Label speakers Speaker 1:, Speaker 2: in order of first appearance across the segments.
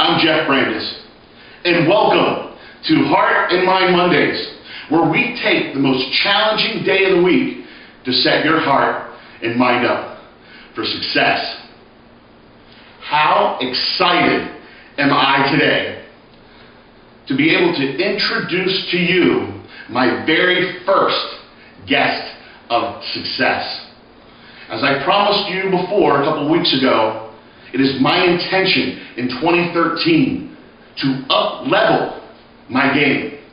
Speaker 1: I'm Jeff Brandis, and welcome to Heart and Mind Mondays, where we take the most challenging day of the week to set your heart and mind up for success. How excited am I today to be able to introduce to you my very first guest of success. As I promised you before a couple of weeks ago, it is my intention in 2013 to up-level my game.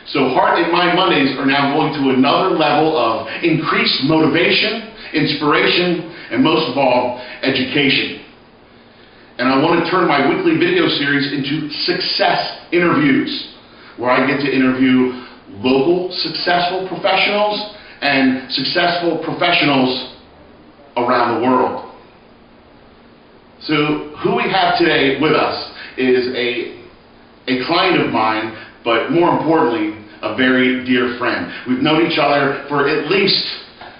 Speaker 1: So Heart and Mind Mondays are now going to another level of increased motivation, inspiration, and most of all, education. And I want to turn my weekly video series into success interviews, where I get to interview local successful professionals and successful professionals around the world. So who we have today with us is a client of mine, but more importantly, a very dear friend. We've known each other for at least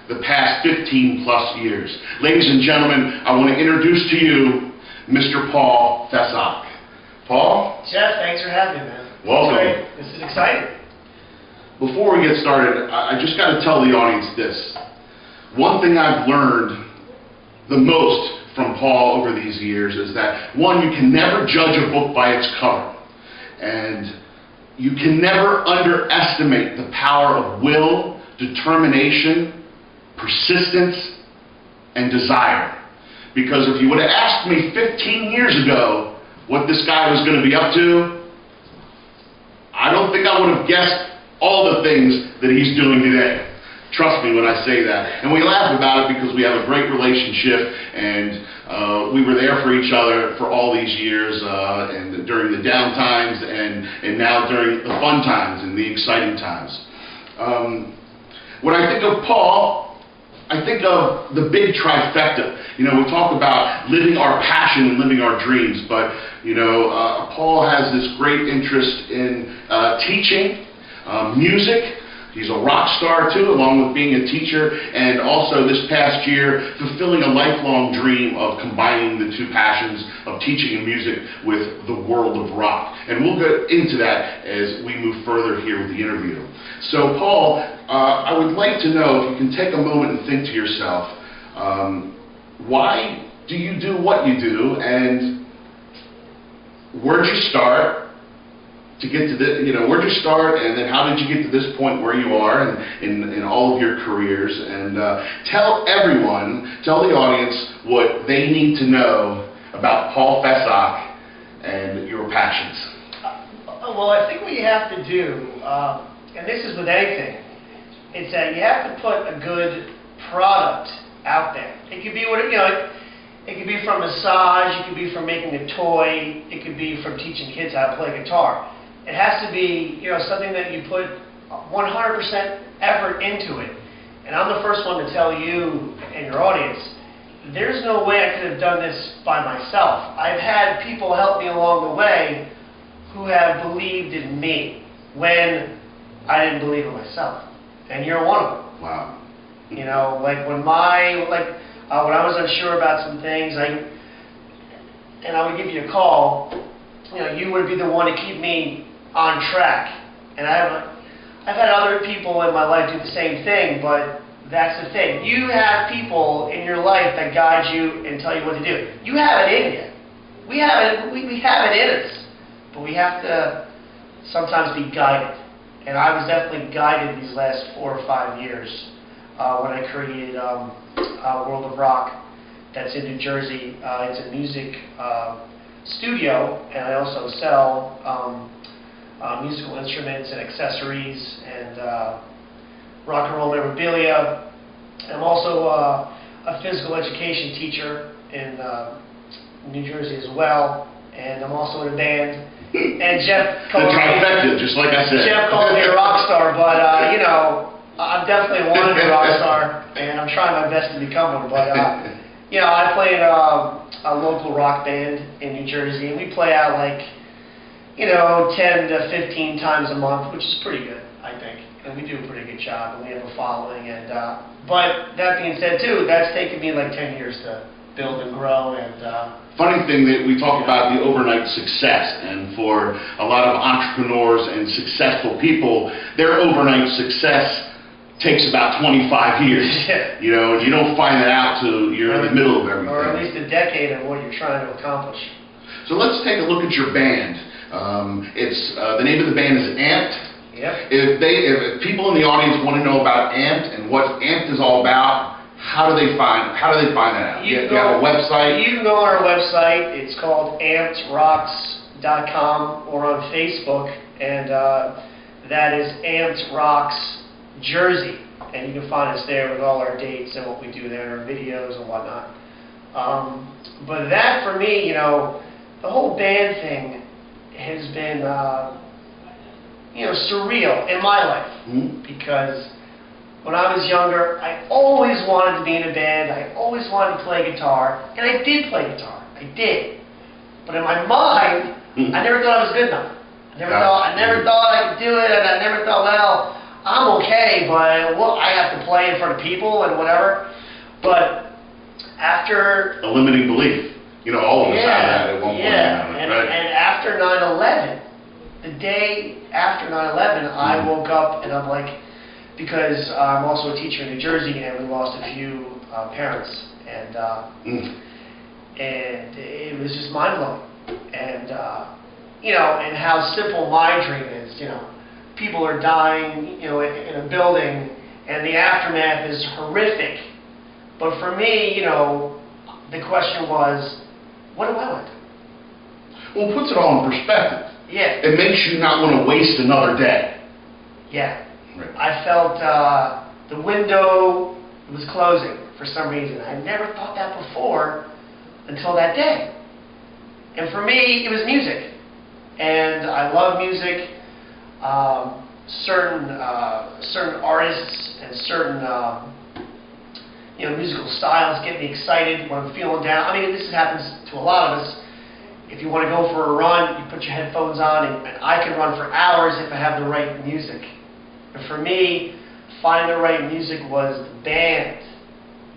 Speaker 1: the past 15 plus years. Ladies and gentlemen, I want to introduce to you Mr. Paul Fessock. Paul?
Speaker 2: Jeff, thanks for having me, man.
Speaker 1: Welcome.
Speaker 2: Great. This is exciting.
Speaker 1: Before we get started, I just got to tell the audience this. One thing I've learned the most from Paul over these years is that, one, you can never judge a book by its cover. And you can never underestimate the power of will, determination, persistence, and desire. Because if you would have asked me 15 years ago what this guy was going to be up to, I don't think I would have guessed all the things that he's doing today. Trust me when I say that. And we laugh about it because we have a great relationship, and we were there for each other for all these years, and during the down times, and now during the fun times and the exciting times. When I think of Paul, I think of the big trifecta. You know, we talk about living our passion and living our dreams, but, you know, Paul has this great interest in teaching, music. He's a rock star too, along with being a teacher, and also this past year fulfilling a lifelong dream of combining the two passions of teaching and music with the world of rock. And we'll get into that as we move further here with the interview. So Paul, I would like to know if you can take a moment and think to yourself, why do you do what you do, and where'd you start? To get to this, you know, where'd you start, and then how did you get to this point where you are in all of your careers? And tell the audience what they need to know about Paul Fessock and your passions.
Speaker 2: Well, I think what you have to do, and this is with anything, is that you have to put a good product out there. It could be it could be from massage, it could be from making a toy, it could be from teaching kids how to play guitar. It has to be, you know, something that you put 100% effort into it. And I'm the first one to tell you and your audience, there's no way I could have done this by myself. I've had people help me along the way who have believed in me when I didn't believe in myself. And you're one of them.
Speaker 1: Wow.
Speaker 2: You know, like when I was unsure about some things, and I would give you a call, you know, you would be the one to keep me on track. And I've had other people in my life do the same thing, but that's the thing. You have people in your life that guide you and tell you what to do. You have it in you. We have it in us, but we have to sometimes be guided. And I was definitely guided these last 4 or 5 years when I created World of Rock. That's in New Jersey. It's a music studio, and I also sell musical instruments and accessories and rock and roll memorabilia. I'm also a physical education teacher in New Jersey as well, and I'm also in a band. And Jeff called me,
Speaker 1: just like I said.
Speaker 2: Jeff called me a rock star, but you know, I'm definitely wanted to be a rock star, and I'm trying my best to become one. But you know, I play in a local rock band in New Jersey, and we play out like, you know, 10 to 15 times a month, which is pretty good, I think. And we do a pretty good job, and we have a following. And but that being said, too, that's taken me like 10 years to build and grow. And
Speaker 1: funny thing that we talk about the overnight success, and for a lot of entrepreneurs and successful people, their overnight success takes about 25 years. You know, and you don't find that out till you're in the middle of everything.
Speaker 2: Or at least a decade of what you're trying to accomplish.
Speaker 1: So let's take a look at your band. The name of the band is Amped.
Speaker 2: Yep.
Speaker 1: If people in the audience want to know about Amped and what Amped is all about, how do they find that out? You have a website? You
Speaker 2: can go on our website. It's called ampedrocks.com, or on Facebook, and that is Amped Rocks Jersey, and you can find us there with all our dates and what we do there, our videos and whatnot. But that, for me, you know, the whole band thing has been, you know, surreal in my life. Because when I was younger, I always wanted to be in a band. I always wanted to play guitar, and I did play guitar. I did. But in my mind, I never thought I was good enough. I never thought I could do it, and I never thought, well, I'm okay, but I have to play in front of people and whatever. But after...
Speaker 1: A limiting belief. You know, all of us have that at one point.
Speaker 2: And after 9/11, the day after 9/11, I woke up and I'm like, because I'm also a teacher in New Jersey, and we lost a few parents, and it was just mind-blowing. And, you know, and how simple my dream is, you know. People are dying, you know, in a building, and the aftermath is horrific. But for me, you know, the question was, what do I want to do?
Speaker 1: Well, it puts it all in perspective.
Speaker 2: Yeah.
Speaker 1: It makes you not want to waste another day.
Speaker 2: Yeah.
Speaker 1: Right.
Speaker 2: I felt the window was closing for some reason. I never thought that before until that day. And for me, it was music. And I love music. Certain artists and certain you know, musical styles get me excited when I'm feeling down. I mean, this happens to a lot of us. If you want to go for a run, you put your headphones on, and I can run for hours if I have the right music. And for me, finding the right music was the band,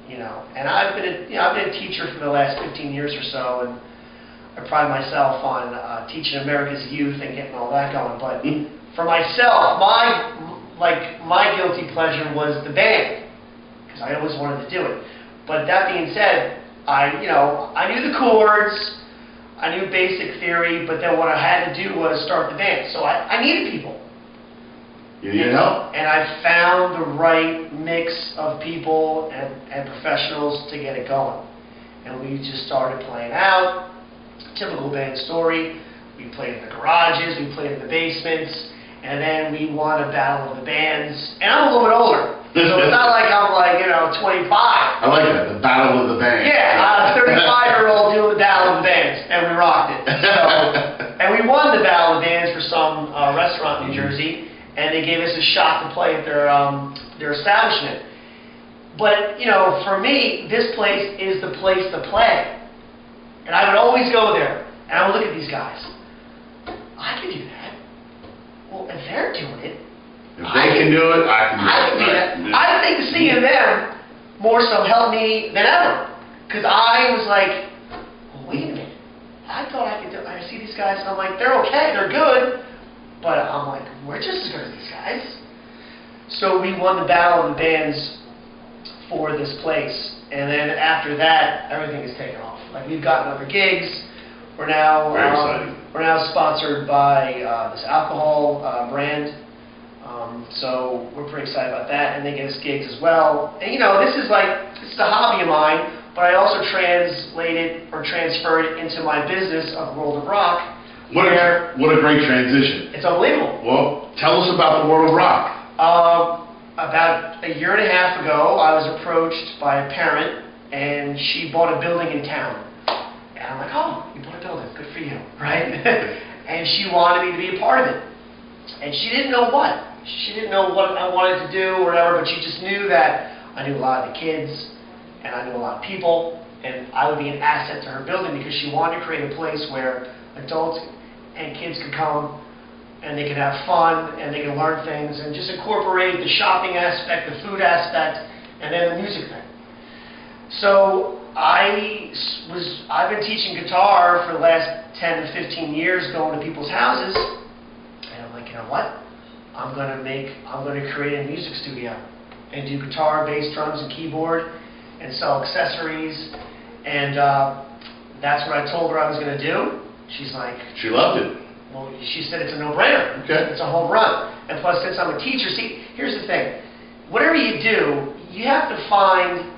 Speaker 2: you know. And I've been a teacher for the last 15 years or so, and I pride myself on teaching America's youth and getting all that going. But for myself, my guilty pleasure was the band, because I always wanted to do it. But that being said, I knew the chords, I knew basic theory, but then what I had to do was start the band. So I needed people.
Speaker 1: You needed help?
Speaker 2: And I found the right mix of people and professionals to get it going. And we just started playing out. Typical band story. We played in the garages, we played in the basements, and then we won a battle of the bands. And I'm a little bit older, so it's not like I'm like, 25.
Speaker 1: I like that, the battle of the bands.
Speaker 2: Yeah, I was a 35-year-old doing the battle of the bands, and we rocked it. So, and we won the battle of the bands for some restaurant in New Jersey, and they gave us a shot to play at their establishment. But, for me, this place is the place to play. And I would always go there, and I would look at these guys. I can do that. Well, if they're doing it,
Speaker 1: if they can do it, I can do it.
Speaker 2: That. I think seeing them more so helped me than ever. Because I was like, well, wait a minute. I thought I could do it. I see these guys, and I'm like, they're okay, they're good. But I'm like, we're just as good as these guys. So we won the battle of the bands for this place. And then after that, everything has taken off. Like, we've gotten other gigs. We're now sponsored by this alcohol brand. So we're pretty excited about that, and they get us gigs as well. And this is a hobby of mine, but I also translated or transferred it into my business of World of Rock.
Speaker 1: What a great transition.
Speaker 2: It's unbelievable.
Speaker 1: Well, tell us about the World of Rock.
Speaker 2: About a year and a half ago, I was approached by a parent, and she bought a building in town. And I'm like, oh, you bought a building, good for you, right? And she wanted me to be a part of it. And she didn't know what. She didn't know what I wanted to do or whatever, but she just knew that I knew a lot of the kids, and I knew a lot of people, and I would be an asset to her building because she wanted to create a place where adults and kids could come and they could have fun and they could learn things and just incorporate the shopping aspect, the food aspect, and then the music thing. So I've been teaching guitar for the last 10 to 15 years, going to people's houses, and I'm like, you know what? I'm going to create a music studio and do guitar, bass, drums, and keyboard, and sell accessories, and that's what I told her I was going to do. She's like...
Speaker 1: She loved it.
Speaker 2: Well, she said it's a no-brainer.
Speaker 1: Okay.
Speaker 2: It's a home run. And plus, since I'm a teacher, see, here's the thing. Whatever you do, you have to find,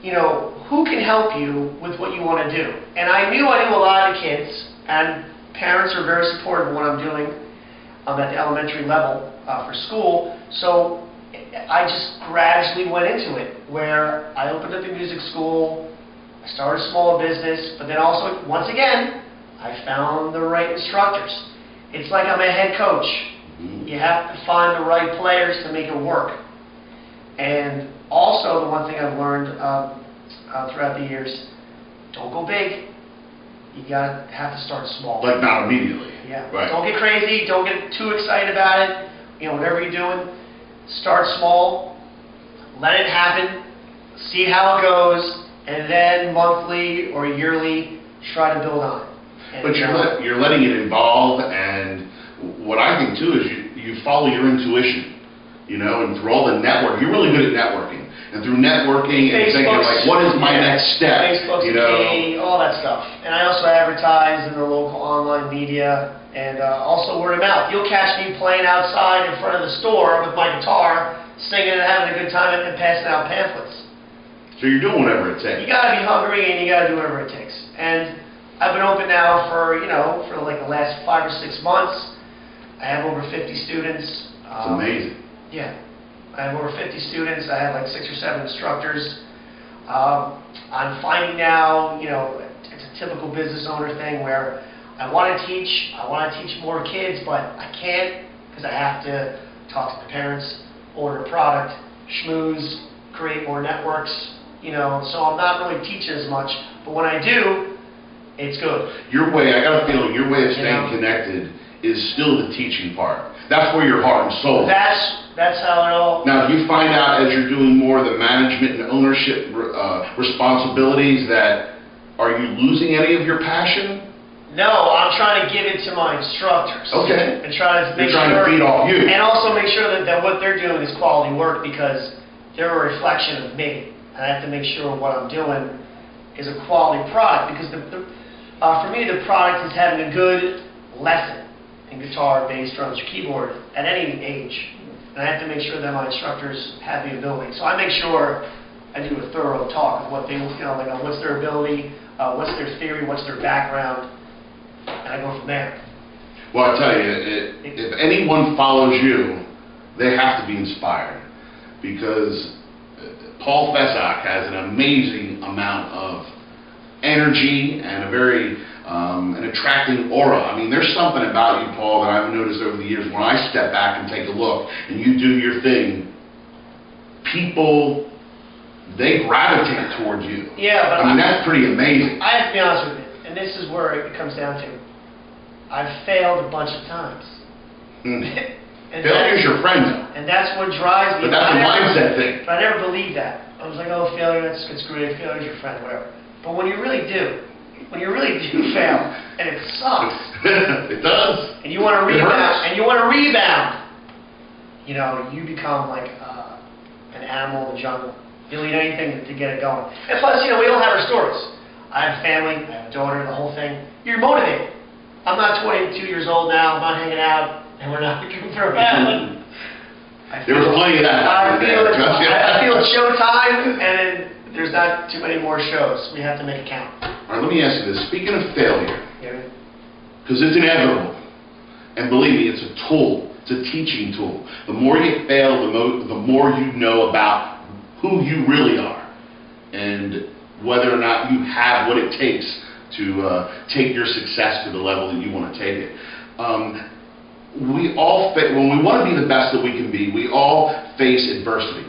Speaker 2: who can help you with what you want to do. And I knew a lot of kids, and parents are very supportive of what I'm doing at the elementary level for school. So I just gradually went into it, where I opened up a music school, I started a small business, but then also, once again, I found the right instructors. It's like I'm a head coach. You have to find the right players to make it work. And also, the one thing I've learned throughout the years, don't go big. You have to start small.
Speaker 1: Like not immediately.
Speaker 2: Yeah.
Speaker 1: Right.
Speaker 2: Don't get crazy. Don't get too excited about it. Whatever you're doing, start small. Let it happen. See how it goes, and then monthly or yearly, try to build on it.
Speaker 1: But you're letting it evolve, and what I think too is you follow your intuition, and through all the network, you're really good at networking, and through networking and thinking like, what is my next step?
Speaker 2: Facebook's key, all that stuff. And I also advertise in the local online media, and also word of mouth. You'll catch me playing outside in front of the store with my guitar, singing and having a good time, and passing out pamphlets.
Speaker 1: So you're doing whatever it takes.
Speaker 2: You got to be hungry, and you got to do whatever it takes. And I've been open now for like the last 5 or 6 months. I have over 50 students.
Speaker 1: It's amazing.
Speaker 2: Yeah. I have over 50 students. I have like 6 or 7 instructors. I'm finding now, it's a typical business owner thing where I want to teach more kids, but I can't because I have to talk to the parents, order product, schmooze, create more networks, so I'm not really teaching as much. But when I do, it's good.
Speaker 1: I got a feeling your way of staying connected is still the teaching part. That's where your heart and soul.
Speaker 2: That's how it all...
Speaker 1: Now, do you find out as you're doing more of the management and ownership responsibilities are you losing any of your passion?
Speaker 2: No, I'm trying to give it to my instructors.
Speaker 1: Okay.
Speaker 2: And trying to
Speaker 1: to feed off you.
Speaker 2: And also make sure that what they're doing is quality work, because they're a reflection of me. And I have to make sure what I'm doing is a quality product, because for me, the product is having a good lesson in guitar, bass, drums, or keyboard at any age. And I have to make sure that my instructors have the ability. So I make sure I do a thorough talk of what they, what's their ability, what's their theory, what's their background, and I go from there.
Speaker 1: Well, I tell you, if anyone follows you, they have to be inspired, because Paul Fessock has an amazing amount of energy and a very an attracting aura. I mean, there's something about you, Paul, that I've noticed over the years. When I step back and take a look and you do your thing, people, they gravitate towards you.
Speaker 2: Yeah, but
Speaker 1: I mean, that's pretty amazing.
Speaker 2: I have to be honest with you, and this is where it comes down to. I've failed a bunch of times.
Speaker 1: Failure's your friend, though.
Speaker 2: And that's what drives me.
Speaker 1: But that's a mindset thing.
Speaker 2: But I never believed that. I was like, oh, failure, that's great. Failure's your friend, whatever. But when you really do fail, and it sucks.
Speaker 1: It does.
Speaker 2: And you want to rebound. You become like an animal in the jungle. You'll eat anything to get it going. And plus, we all have our stories. I have a family, I have a daughter, the whole thing. You're motivated. I'm not 22 years old now. I'm not hanging out, and we're not looking for a family.
Speaker 1: There was plenty of that.
Speaker 2: I feel it's showtime, and there's not too many more shows. We have to make it count.
Speaker 1: All right, let me ask you this. Speaking of failure,
Speaker 2: Yeah.
Speaker 1: because it's inevitable, and believe me, it's a tool. It's a teaching tool. The more you fail, the more you know about who you really are, and whether or not you have what it takes to take your success to the level that you want to take it. We all, when we want to be the best that we can be, we all face adversity.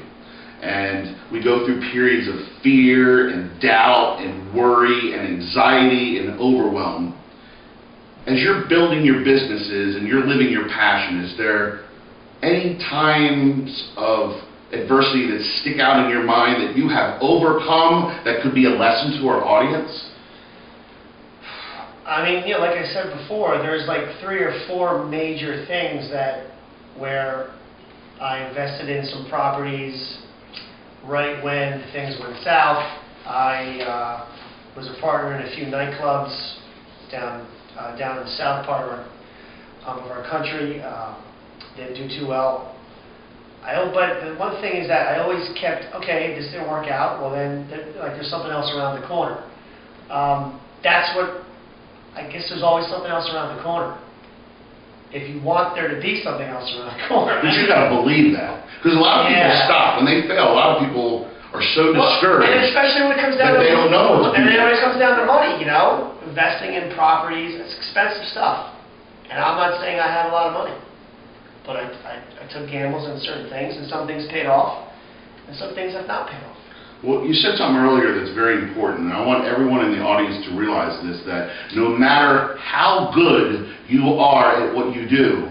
Speaker 1: And we go through periods of fear and doubt and worry and anxiety and overwhelm. As you're building your businesses and you're living your passion, is there any times of adversity that stick out in your mind that you have overcome that could be a lesson to our audience?
Speaker 2: I mean, like I said before, there's like 3 or 4 major things where I invested in some properties right when things went south. I was a partner in a few nightclubs down in the south part of our country. Didn't do too well. But the one thing is that I always kept, okay, this didn't work out, well then, there's something else around the corner. I guess there's always something else around the corner. If you want there to be something else around the corner.
Speaker 1: But you got to believe that. Because a lot of people stop. When they fail, a lot of people are so discouraged.
Speaker 2: And especially when it comes down to
Speaker 1: they don't know what to do.
Speaker 2: And then when it comes down to money, investing in properties, it's expensive stuff. And I'm not saying I have a lot of money. But I took gambles in certain things, and some things paid off, and some things have not paid off.
Speaker 1: Well, you said something earlier that's very important, and I want everyone in the audience to realize this, that no matter how good you are at what you do,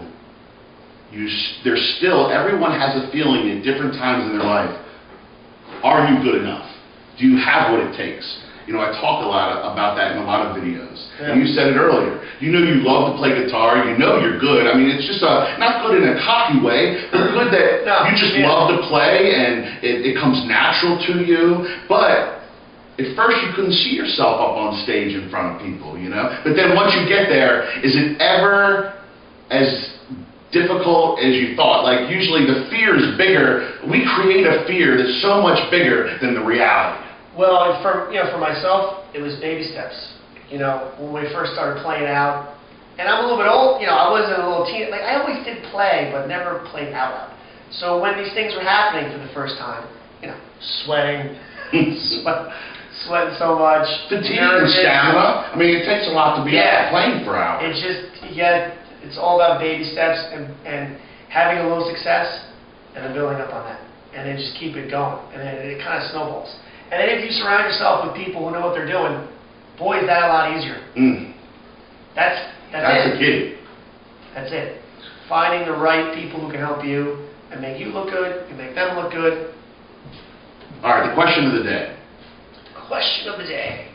Speaker 1: everyone has a feeling at different times in their life, are you good enough? Do you have what it takes? I talk a lot about that in a lot of videos. Yeah. And you said it earlier. You love to play guitar. You're good. I mean, it's just not good in a cocky way, but good that you just love to play and it comes natural to you. But at first you couldn't see yourself up on stage in front of people, But then once you get there, is it ever as difficult as you thought? Like, usually the fear is bigger. We create a fear that's so much bigger than the reality.
Speaker 2: Well, for myself, it was baby steps. When we first started playing out, and I'm a little bit old. I wasn't a little teen. Like, I always did play, but never played out. So when these things were happening for the first time, sweating, sweating so much,
Speaker 1: fatigue and stamina. I mean, it takes a lot to be out playing for hours.
Speaker 2: It's just it's all about baby steps and having a little success and then building up on that, and then just keep it going, and then it kind of snowballs. And then if you surround yourself with people who know what they're doing, boy, is that a lot easier. That's
Speaker 1: the key.
Speaker 2: That's it. Finding the right people who can help you and make you look good, and make them look good.
Speaker 1: All right, the question of the day.
Speaker 2: Question of the day.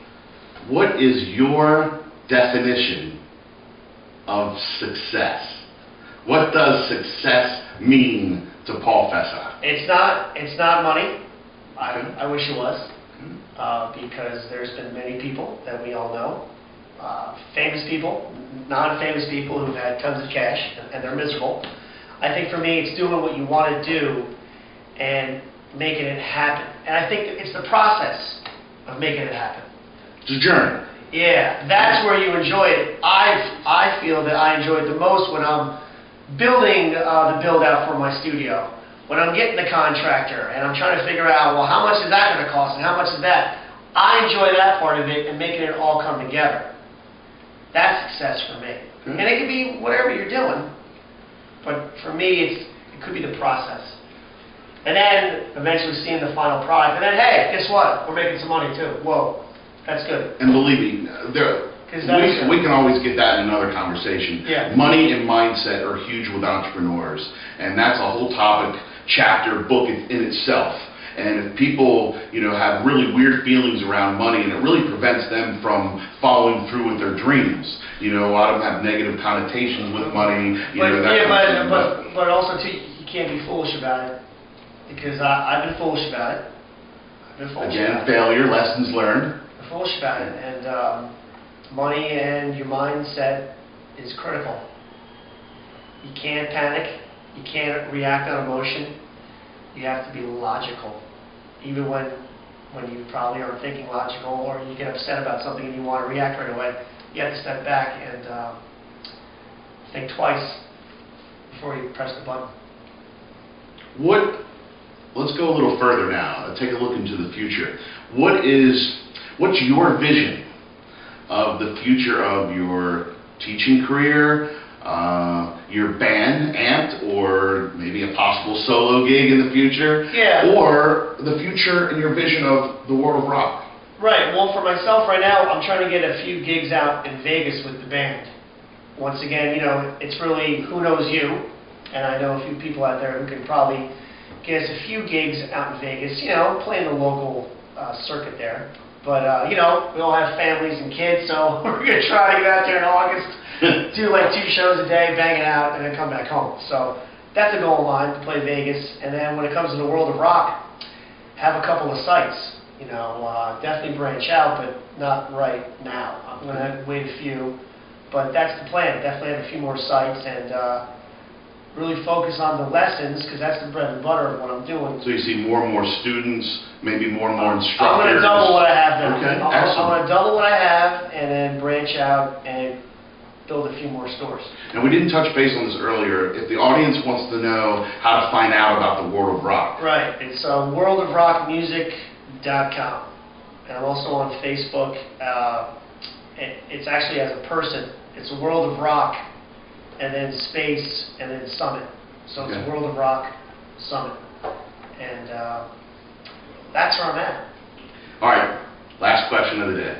Speaker 1: What is your definition of success? What does success mean to Paul Fessock?
Speaker 2: It's not money. I wish it was, because there's been many people that we all know, famous people, non-famous people who've had tons of cash, and they're miserable. I think for me, it's doing what you want to do and making it happen. And I think it's the process of making it happen.
Speaker 1: It's a journey.
Speaker 2: Yeah, that's where you enjoy it. I feel that I enjoy it the most when I'm building the build-out for my studio. When I'm getting the contractor and I'm trying to figure out, well, how much is that going to cost and how much is that? I enjoy that part of it and making it all come together. That's success for me. And it can be whatever you're doing, but for me, it could be the process. And then eventually seeing the final product, and then, hey, guess what? We're making some money too. Whoa, that's good.
Speaker 1: And believe me, we can always get that in another conversation.
Speaker 2: Yeah.
Speaker 1: Money and mindset are huge with entrepreneurs, and that's a whole topic, chapter, book in itself. And if people, have really weird feelings around money, and it really prevents them from following through with their dreams. A lot of them have negative connotations with money.
Speaker 2: But also too, you can't be foolish about it, because I've been foolish about it.
Speaker 1: Again, failure, lessons learned.
Speaker 2: I'm foolish about it, and money and your mindset is critical. You can't panic. You can't react on emotion. You have to be logical. Even when you probably aren't thinking logical, or you get upset about something and you want to react right away, you have to step back and think twice before you press the button.
Speaker 1: Let's go a little further now. Take a look into the future. What's your vision of the future of your teaching career, your band, AMPT, or maybe a possible solo gig in the future?
Speaker 2: Yeah.
Speaker 1: Or the future and your vision of the world of rock?
Speaker 2: Right. Well, for myself right now, I'm trying to get a few gigs out in Vegas with the band. Once again, it's really who knows you, and I know a few people out there who can probably get us a few gigs out in Vegas, you know, playing the local circuit there. But, you know, we all have families and kids, so we're going to try to get out there in August, do like 2 shows a day, bang it out, and then come back home. So that's a goal of mine, to play Vegas. And then when it comes to the world of rock, have a couple of sites. You know, definitely branch out, but not right now. I'm going to wait a few, but that's the plan. Definitely have a few more sites and really focus on the lessons, because that's the bread and butter of what I'm doing.
Speaker 1: So you see more and more students, maybe more and more
Speaker 2: I'm
Speaker 1: instructors.
Speaker 2: going to double what I have now.
Speaker 1: Okay,
Speaker 2: I'm
Speaker 1: excellent.
Speaker 2: going to double what I have and then branch out and build a few more stores.
Speaker 1: Now, we didn't touch base on this earlier. If the audience wants to know how to find out about the World of Rock.
Speaker 2: Right. It's worldofrockmusic.com. And I'm also on Facebook. It's actually as a person. It's a World of Rock, and then space, and then Summit. So it's
Speaker 1: Okay.
Speaker 2: World of Rock Summit. And that's where I'm at.
Speaker 1: All right, last question of the day.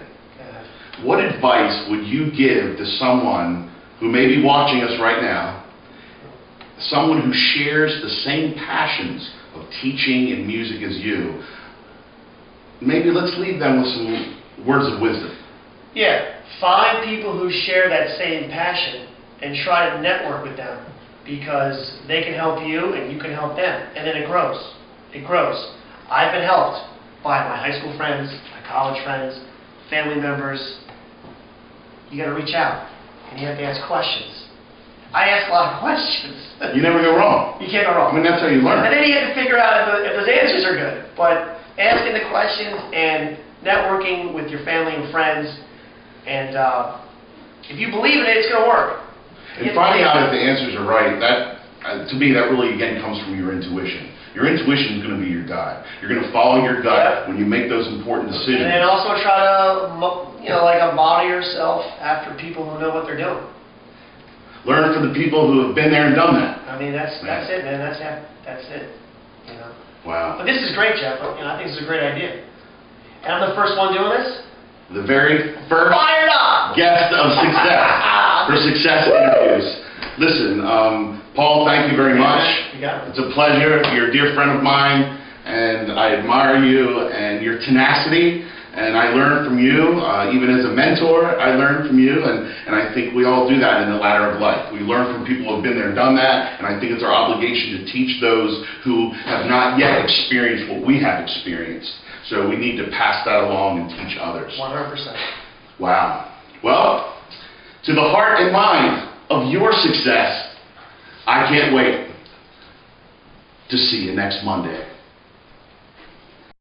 Speaker 1: What advice would you give to someone who may be watching us right now, someone who shares the same passions of teaching and music as you? Maybe let's leave them with some words of wisdom.
Speaker 2: Yeah, find people who share that same passion and try to network with them, because they can help you and you can help them, and then it grows. It grows. I've been helped by my high school friends, my college friends, family members. You got to reach out and you have to ask questions. I ask a lot of questions.
Speaker 1: You never go wrong.
Speaker 2: You can't go wrong.
Speaker 1: I mean, that's how you learn.
Speaker 2: And then you have to figure out if those answers are good. But asking the questions and networking with your family and friends, and if you believe in it, it's going to work.
Speaker 1: And finding out if the answers are right, that to me, that really, again, comes from your intuition. Your intuition is going to be your guide. You're going to follow your gut when you make those important decisions.
Speaker 2: And then also try to, you know, like model yourself after people who know what they're doing.
Speaker 1: Learn from the people who have been there and done that.
Speaker 2: I mean, that's it, man. That's it. You know.
Speaker 1: Wow.
Speaker 2: But this is great, Jeff. You know, I think this is a great idea. And I'm the first one doing this.
Speaker 1: The very first
Speaker 2: Fired up!
Speaker 1: guest of Success for Success Interviews. Listen, Paul, thank you very much.
Speaker 2: You got it.
Speaker 1: It's a pleasure. You're a dear friend of mine, and I admire you and your tenacity. And I learn from you, even as a mentor, I learn from you, and I think we all do that in the ladder of life. We learn from people who have been there and done that, and I think it's our obligation to teach those who have not yet experienced what we have experienced. So we need to pass that along and teach others.
Speaker 2: 100%.
Speaker 1: Wow. Well, to the heart and mind of your success, I can't wait to see you next Monday.